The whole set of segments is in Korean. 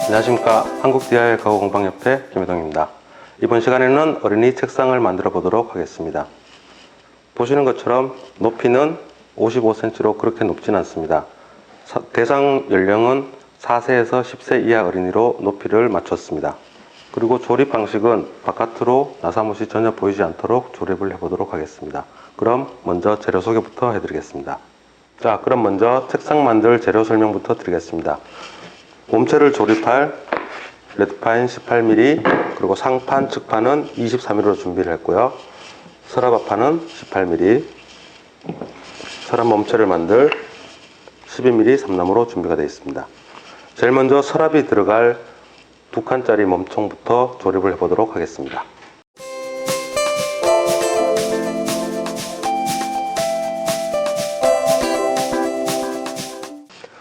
안녕하십니까. 한국DIY 가구공방협회 김혜동입니다. 이번 시간에는 어린이 책상을 만들어 보도록 하겠습니다. 보시는 것처럼 높이는 55cm로 그렇게 높진 않습니다. 대상 연령은 4세에서 10세 이하 어린이로 높이를 맞췄습니다. 그리고 조립 방식은 바깥으로 나사못이 전혀 보이지 않도록 조립을 해보도록 하겠습니다. 그럼 먼저 재료 소개부터 해드리겠습니다. 자, 그럼 먼저 책상 만들 재료 설명부터 드리겠습니다. 몸체를 조립할 레드파인 18mm, 그리고 상판, 측판은 23mm로 준비를 했고요. 서랍합판은 18mm, 서랍 몸체를 만들 12mm 삼나무로 준비가 되어 있습니다. 제일 먼저 서랍이 들어갈 2칸짜리 몸통부터 조립을 해보도록 하겠습니다.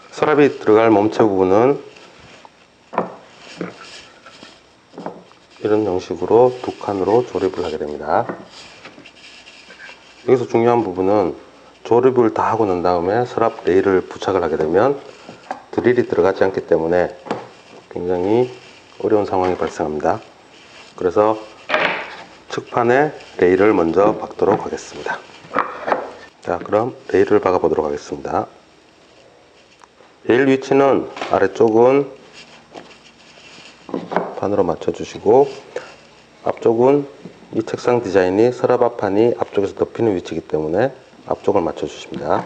서랍이 들어갈 몸체 부분은 이런 형식으로 2칸으로 조립을 하게 됩니다. 여기서 중요한 부분은 조립을 다 하고 난 다음에 서랍 레일을 부착을 하게 되면 드릴이 들어가지 않기 때문에 굉장히 어려운 상황이 발생합니다. 그래서 측판에 레일을 먼저 박도록 하겠습니다. 자, 그럼 레일을 박아 보도록 하겠습니다. 레일 위치는 아래쪽은 판으로 맞춰 주시고, 앞쪽은 이 책상 디자인이 서랍 앞판이 앞쪽에서 덮이는 위치이기 때문에 앞쪽을 맞춰 주십니다.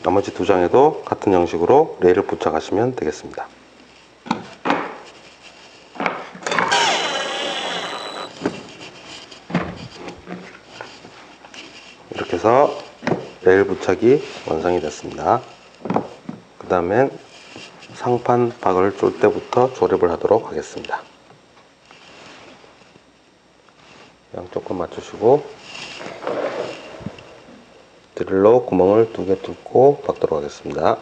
나머지 2장에도 같은 형식으로 레일을 부착하시면 되겠습니다. 이렇게 해서 레일 부착이 완성이 됐습니다. 그 다음엔 상판 박을 쫄 때부터 조립을 하도록 하겠습니다. 양쪽 건 맞추시고 드릴로 구멍을 2개 뚫고 박도록 하겠습니다.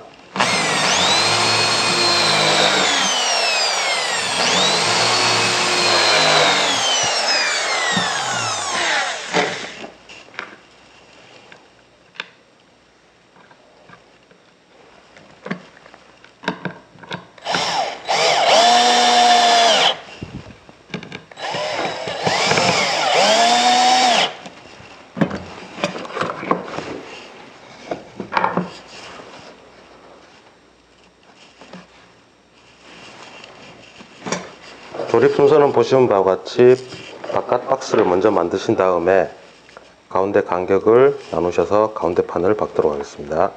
조립 순서는 보시는 바와 같이 바깥 박스를 먼저 만드신 다음에 가운데 간격을 나누셔서 가운데 판을 박도록 하겠습니다.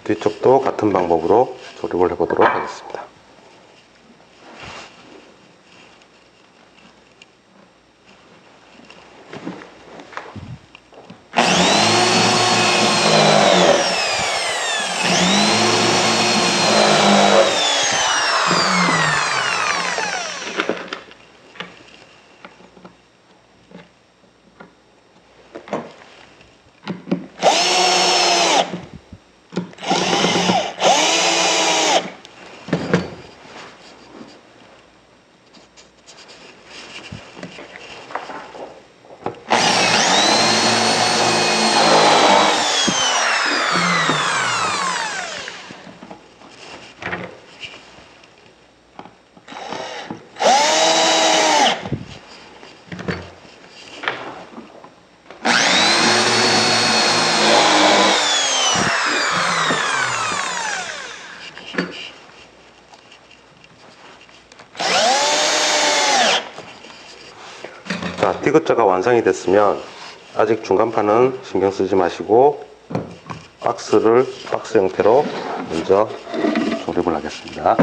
뒤쪽도 같은 방법으로 조립을 해보도록 하겠습니다. 디귿자가 완성이 됐으면 아직 중간판은 신경 쓰지 마시고 박스 형태로 먼저 조립을 하겠습니다.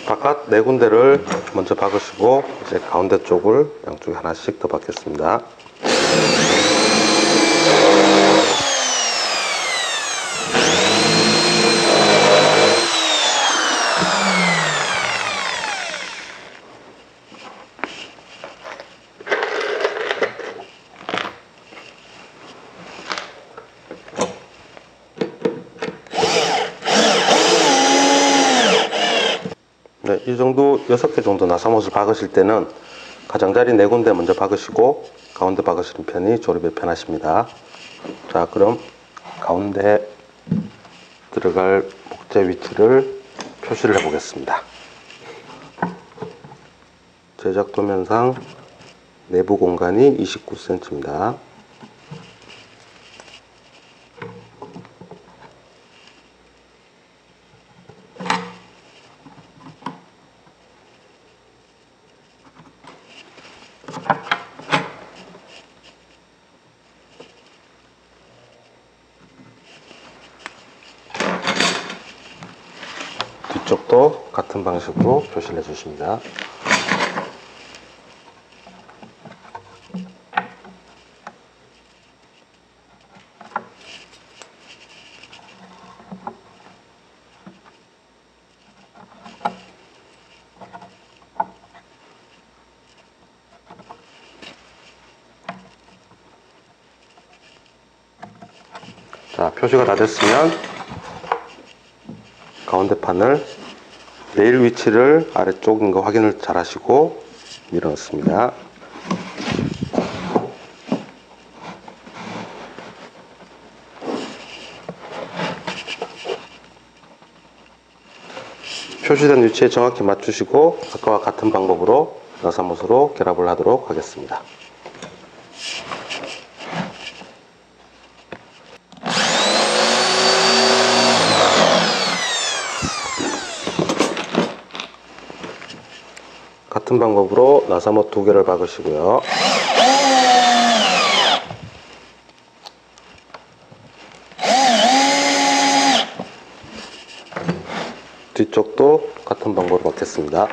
바깥 네 군데를 먼저 박으시고 이제 가운데 쪽을 양쪽에 하나씩 더 박겠습니다. 네, 이 정도 6개 정도 나사못을 박으실 때는 가장자리 4군데 먼저 박으시고 가운데 박으시는 편이 조립에 편하십니다. 자, 그럼 가운데 들어갈 목재 위치를 표시를 해 보겠습니다. 제작 도면상 내부 공간이 29cm입니다. 뒤쪽도 같은 방식으로 표시를 해주십니다. 자, 표시가 다 됐으면 가운데 판을 레일 위치를 아래쪽인 거 확인을 잘 하시고 밀어 넣습니다. 표시된 위치에 정확히 맞추시고 아까와 같은 방법으로 나사못으로 결합을 하도록 하겠습니다. 같은 방법으로 나사못 2개를 박으시고요. 뒤쪽도 같은 방법으로 박겠습니다.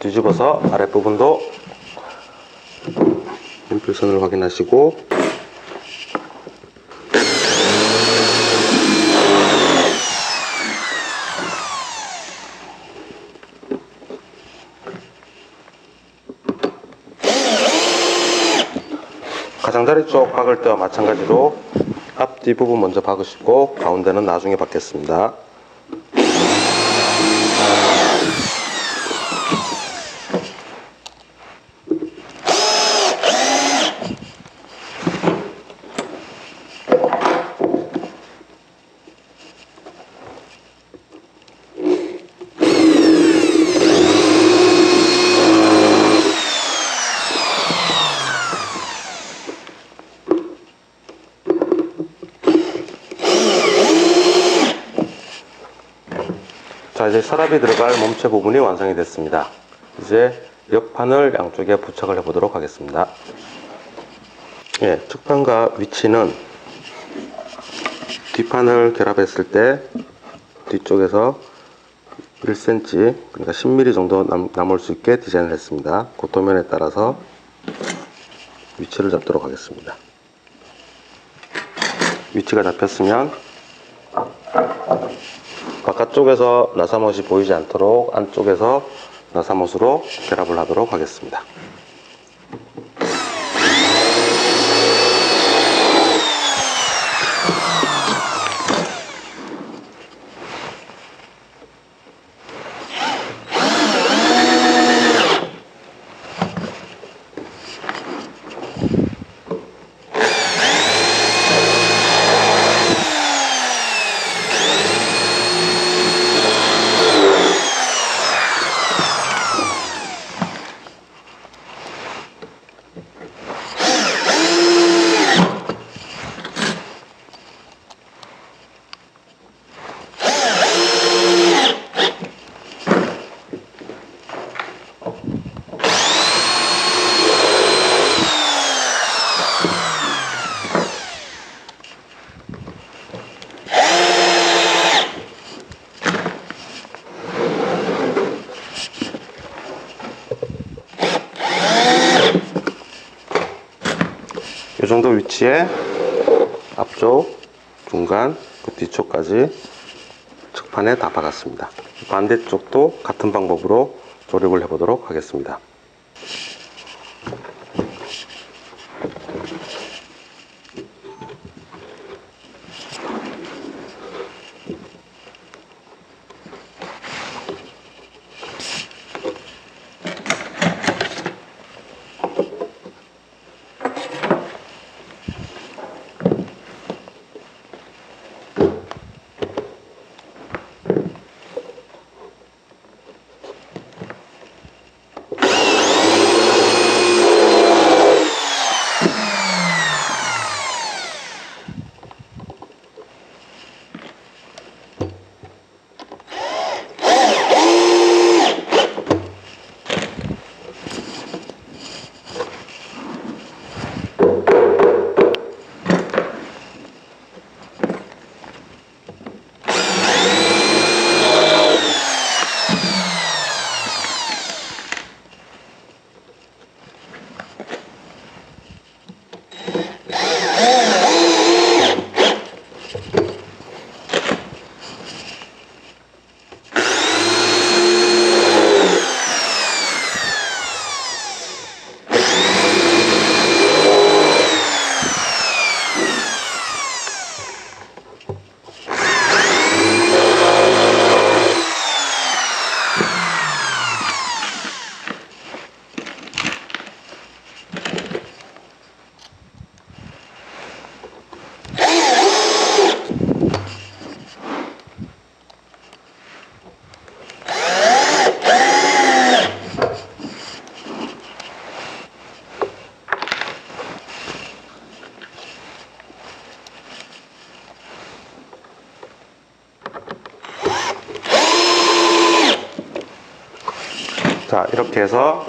뒤집어서 아랫부분도 연필선을 확인하시고 가장자리 쪽 박을 때와 마찬가지로 앞 뒷부분 먼저 박으시고 가운데는 나중에 박겠습니다. 자, 이제 서랍이 들어갈 몸체 부분이 완성이 됐습니다. 이제 옆판을 양쪽에 부착을 해 보도록 하겠습니다. 예, 측판과 위치는 뒷판을 결합했을 때 뒤쪽에서 1cm, 그러니까 10mm 정도 남을 수 있게 디자인을 했습니다. 그 도면에 따라서 위치를 잡도록 하겠습니다. 위치가 잡혔으면 바깥쪽에서 나사못이 보이지 않도록 안쪽에서 나사못으로 결합을 하도록 하겠습니다. 이 정도 위치에 앞쪽, 중간, 그 뒤쪽까지 측판에 다 박았습니다. 반대쪽도 같은 방법으로 조립을 해 보도록 하겠습니다. 자, 이렇게 해서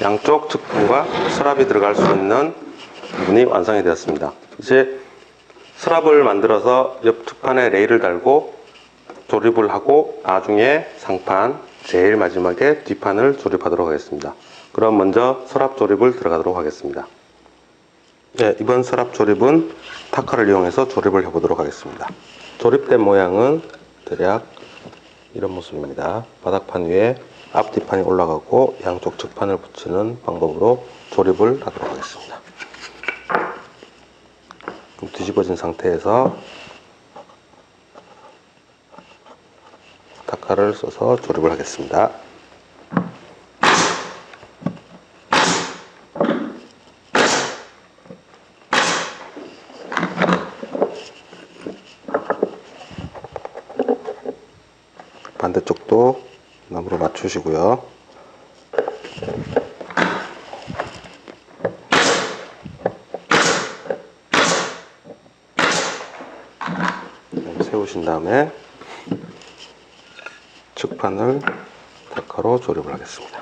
양쪽 측판과 서랍이 들어갈 수 있는 부분이 완성이 되었습니다. 이제 서랍을 만들어서 옆 측판에 레일을 달고 조립을 하고 나중에 상판, 제일 마지막에 뒷판을 조립하도록 하겠습니다. 그럼 먼저 서랍 조립을 들어가도록 하겠습니다. 네, 이번 서랍 조립은 타카를 이용해서 조립을 해보도록 하겠습니다. 조립된 모양은 대략 이런 모습입니다. 바닥판 위에 앞 뒷판이 올라가고 양쪽 측판을 붙이는 방법으로 조립을 하도록 하겠습니다. 뒤집어진 상태에서 타카를 써서 조립을 하겠습니다. 반대쪽도 나무로 맞추시고요. 세우신 다음에 측판을 탁하로 조립을 하겠습니다.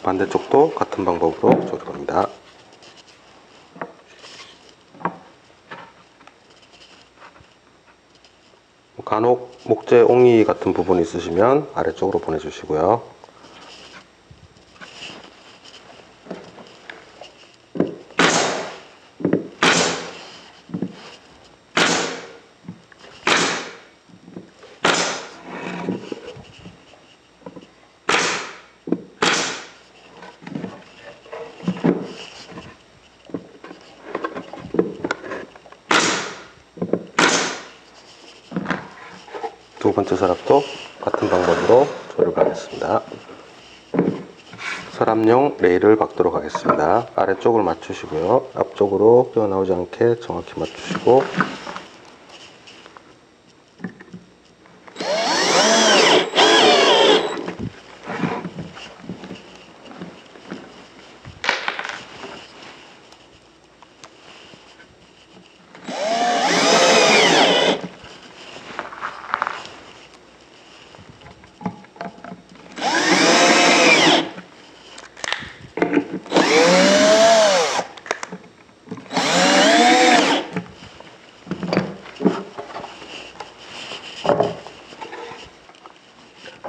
반대쪽도 같은 방법으로 조립합니다. 간혹 목재 옹이 같은 부분이 있으시면 아래쪽으로 보내주시고요. 두 번째 서랍도 같은 방법으로 조립하겠습니다. 서랍용 레일을 박도록 하겠습니다. 아래쪽을 맞추시고요. 앞쪽으로 튀어나오지 않게 정확히 맞추시고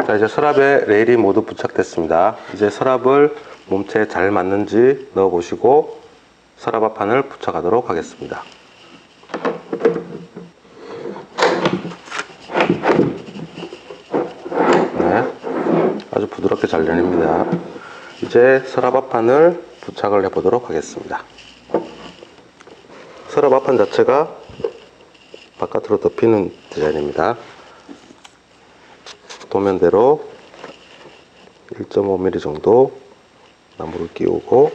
자, 이제 서랍에 레일이 모두 부착됐습니다. 이제 서랍을 몸체에 잘 맞는지 넣어 보시고 서랍 앞판을 부착하도록 하겠습니다. 네, 아주 부드럽게 잘 열립니다. 이제 서랍 앞판을 부착을 해 보도록 하겠습니다. 서랍 앞판 자체가 바깥으로 덮이는 디자인입니다. 도면대로 1.5mm 정도 나무를 끼우고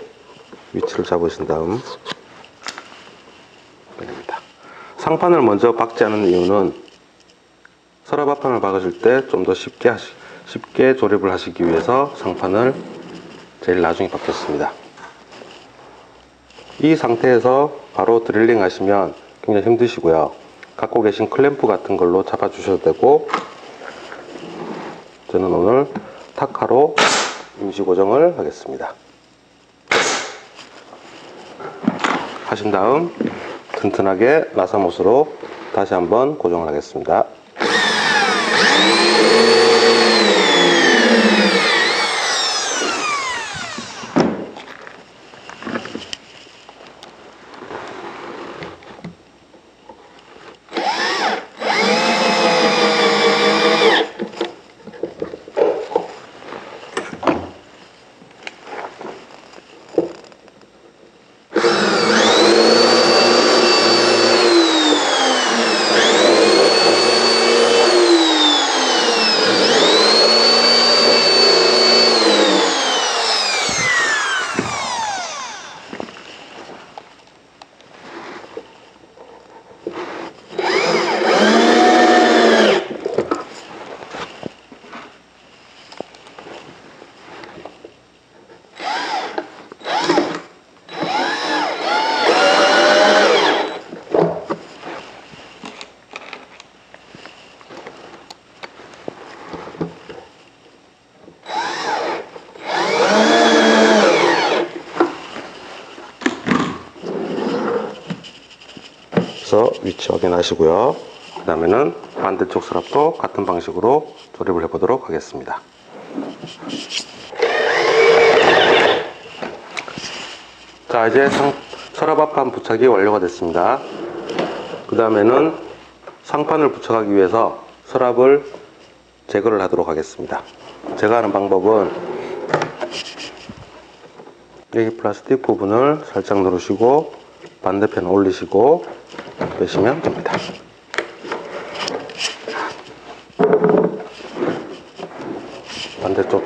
위치를 잡으신 다음 빼냅니다. 상판을 먼저 박지 않은 이유는 서랍 앞판을 박으실 때 좀 더 쉽게 조립을 하시기 위해서 상판을 제일 나중에 박혔습니다. 이 상태에서 바로 드릴링 하시면 굉장히 힘드시고요. 갖고 계신 클램프 같은 걸로 잡아 주셔도 되고, 저는 오늘 타카로 임시 고정을 하겠습니다. 하신 다음 튼튼하게 나사못으로 다시 한번 고정을 하겠습니다. 위치 확인하시고요. 그 다음에는 반대쪽 서랍도 같은 방식으로 조립을 해보도록 하겠습니다. 자, 이제 서랍 앞판 부착이 완료가 됐습니다. 그 다음에는 상판을 부착하기 위해서 서랍을 제거를 하도록 하겠습니다. 제거하는 방법은 여기 플라스틱 부분을 살짝 누르시고 반대편 올리시고 빼시면 됩니다.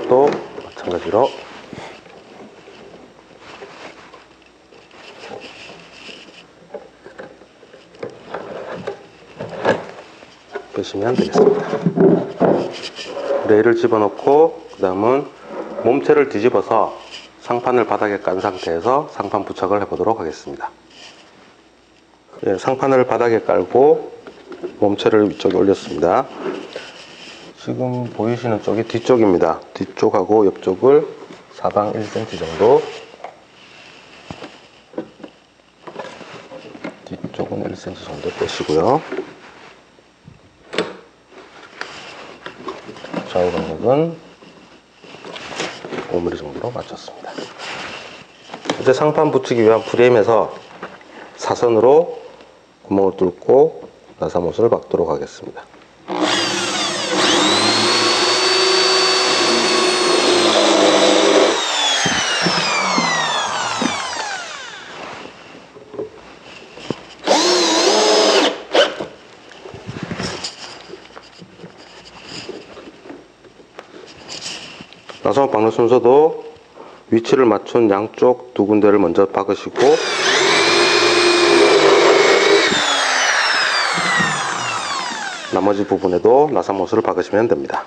앞쪽도 마찬가지로 빼시면 되겠습니다. 레일을 집어넣고 그 다음은 몸체를 뒤집어서 상판을 바닥에 깐 상태에서 상판 부착을 해보도록 하겠습니다. 상판을 바닥에 깔고 몸체를 위쪽에 올렸습니다. 지금 보이시는 쪽이 뒤쪽입니다. 뒤쪽하고 옆쪽을 사방 1cm 정도, 뒤쪽은 1cm 정도 빼시고요. 좌우 간격은 5mm 정도로 맞췄습니다. 이제 상판 붙이기 위한 프레임에서 사선으로 구멍을 뚫고 나사못을 박도록 하겠습니다. 나사못 박는 순서도 위치를 맞춘 양쪽 두 군데를 먼저 박으시고 나머지 부분에도 나사못을 박으시면 됩니다.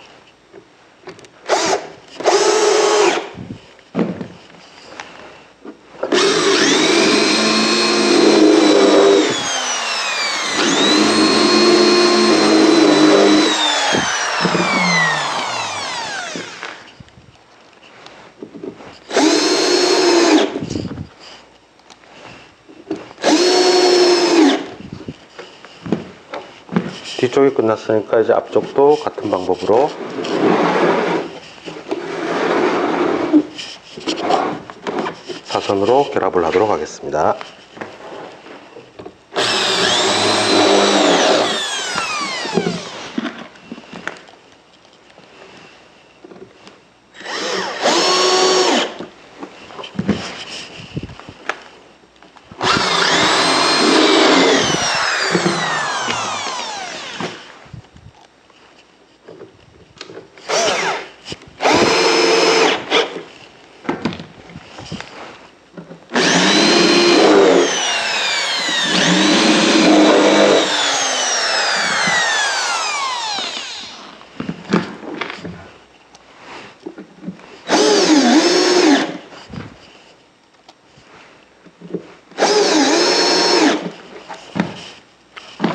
뒤쪽이 끝났으니까 이제 앞쪽도 같은 방법으로 사선으로 결합을 하도록 하겠습니다.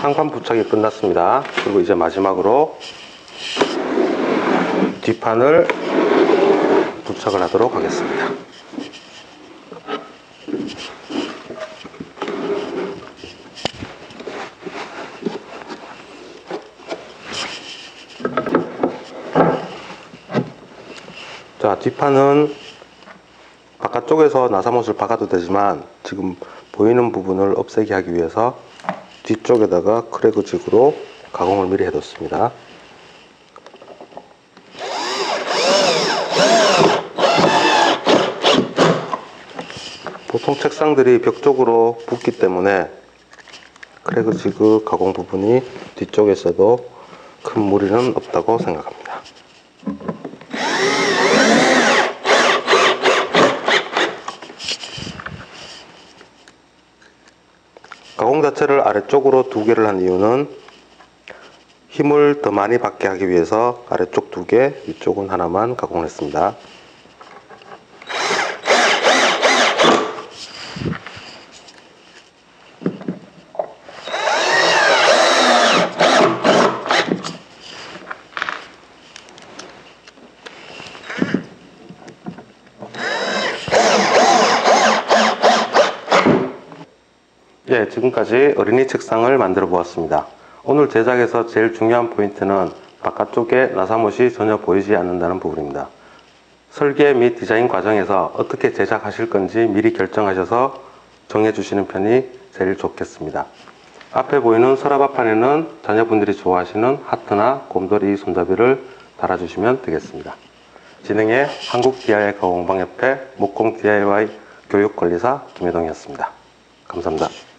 상판 부착이 끝났습니다. 그리고 이제 마지막으로 뒷판을 부착을 하도록 하겠습니다. 자, 뒷판은 바깥쪽에서 나사못을 박아도 되지만 지금 보이는 부분을 없애게 하기 위해서 뒤쪽에다가 크래그 직으로 가공을 미리 해뒀습니다. 보통 책상들이 벽 쪽으로 붙기 때문에 크래그 지그 가공 부분이 뒤쪽에 있어도 큰 무리는 없다고 생각합니다. 가공 자체를 아래쪽으로 두 개를 한 이유는 힘을 더 많이 받게 하기 위해서 아래쪽 두 개, 위쪽은 하나만 가공을 했습니다. 예, 지금까지 어린이 책상을 만들어 보았습니다. 오늘 제작에서 제일 중요한 포인트는 바깥쪽에 나사못이 전혀 보이지 않는다는 부분입니다. 설계 및 디자인 과정에서 어떻게 제작하실 건지 미리 결정하셔서 정해주시는 편이 제일 좋겠습니다. 앞에 보이는 서랍판에는 자녀분들이 좋아하시는 하트나 곰돌이 손잡이를 달아주시면 되겠습니다. 진행의 한국DIY 가공방협회 목공 DIY 교육관리사 김혜동이었습니다. 감사합니다.